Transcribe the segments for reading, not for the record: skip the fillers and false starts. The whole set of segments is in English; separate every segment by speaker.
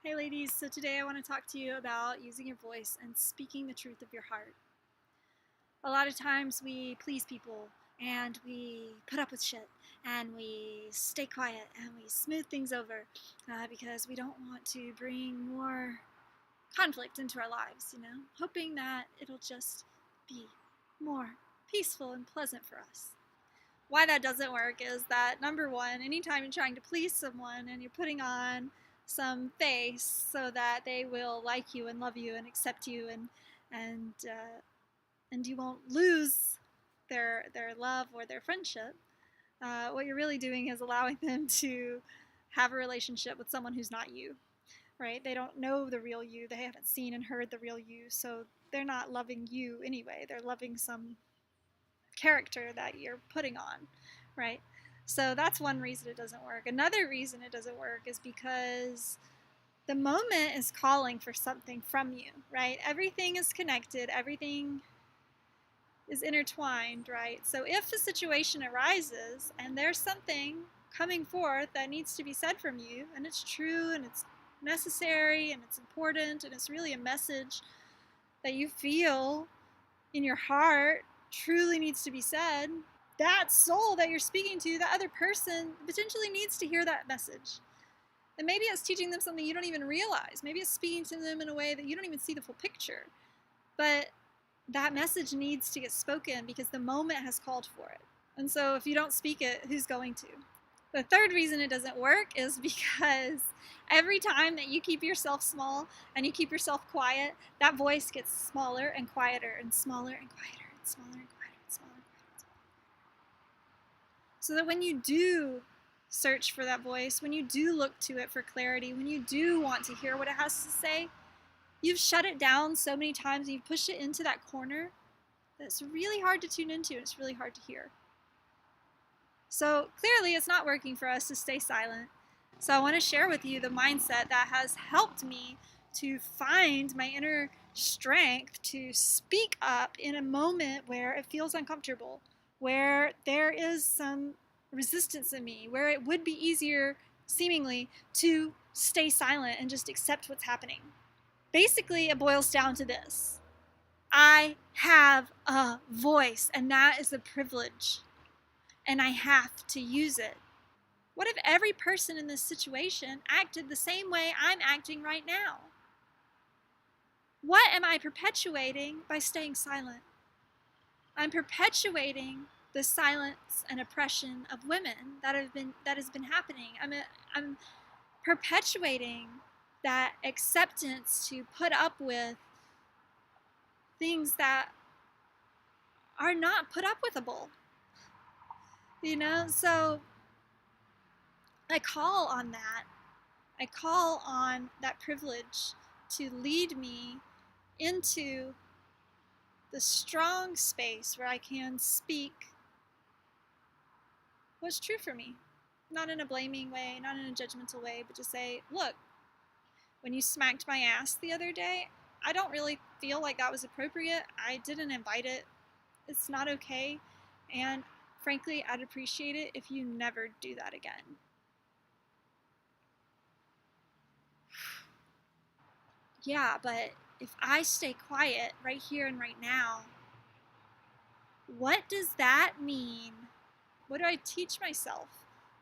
Speaker 1: Hey ladies, so today I want to talk to you about using your voice and speaking the truth of your heart. A lot of times we please people and we put up with shit and we stay quiet and we smooth things over because we don't want to bring more conflict into our lives, hoping that it'll just be more peaceful and pleasant for us. Why that doesn't work is that, number one, anytime you're trying to please someone and you're putting on some face so that they will like you and love you and accept you and you won't lose their love or their friendship, what you're really doing is allowing them to have a relationship with someone who's not you, right? They don't know the real you. They haven't seen and heard the real you, so they're not loving you anyway. They're loving some character that you're putting on, right? So that's one reason it doesn't work. Another reason it doesn't work is because the moment is calling for something from you, right? Everything is connected, everything is intertwined, right? So if a situation arises and there's something coming forth that needs to be said from you, and it's true and it's necessary and it's important and it's really a message that you feel in your heart truly needs to be said, that soul that you're speaking to, that other person potentially needs to hear that message. And maybe it's teaching them something you don't even realize. Maybe it's speaking to them in a way that you don't even see the full picture. But that message needs to get spoken because the moment has called for it. And so if you don't speak it, who's going to? The third reason it doesn't work is because every time that you keep yourself small and you keep yourself quiet, that voice gets smaller and quieter and smaller and quieter and smaller and quieter and smaller and quieter. So that when you do search for that voice, when you do look to it for clarity, when you do want to hear what it has to say, you've shut it down so many times and you've pushed it into that corner that it's really hard to tune into and it's really hard to hear. So clearly it's not working for us to stay silent. So I want to share with you the mindset that has helped me to find my inner strength to speak up in a moment where it feels uncomfortable, where there is some resistance in me, where it would be easier, seemingly, to stay silent and just accept what's happening. Basically, it boils down to this. I have a voice, and that is a privilege. And I have to use it. What if every person in this situation acted the same way I'm acting right now? What am I perpetuating by staying silent? I'm perpetuating the silence and oppression of women that has been happening. I'm perpetuating that acceptance to put up with things that are not put up withable. So I call on that. I call on that privilege to lead me into the strong space where I can speak what's true for me. Not in a blaming way, not in a judgmental way, but just say, look, when you smacked my ass the other day, I don't really feel like that was appropriate. I didn't invite it. It's not okay. And frankly, I'd appreciate it if you never do that again. Yeah, but if I stay quiet right here and right now, what does that mean? What do I teach myself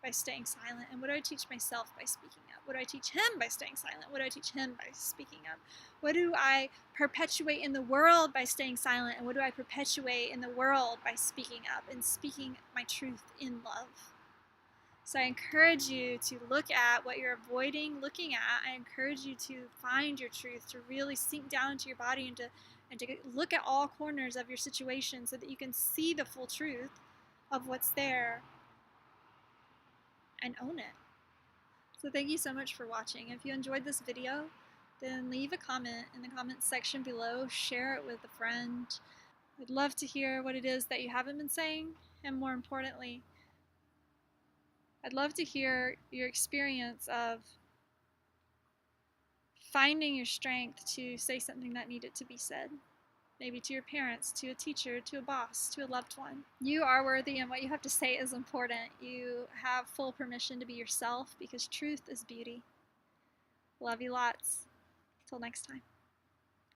Speaker 1: by staying silent? And what do I teach myself by speaking up? What do I teach him by staying silent? What do I teach him by speaking up? What do I perpetuate in the world by staying silent? And what do I perpetuate in the world by speaking up and speaking my truth in love? So I encourage you to look at what you're avoiding looking at. I encourage you to find your truth, to really sink down into your body and to look at all corners of your situation so that you can see the full truth of what's there and own it. So thank you so much for watching. If you enjoyed this video, then leave a comment in the comments section below. Share it with a friend. I'd love to hear what it is that you haven't been saying, and more importantly, I'd love to hear your experience of finding your strength to say something that needed to be said. Maybe to your parents, to a teacher, to a boss, to a loved one. You are worthy, and what you have to say is important. You have full permission to be yourself because truth is beauty. Love you lots. Till next time.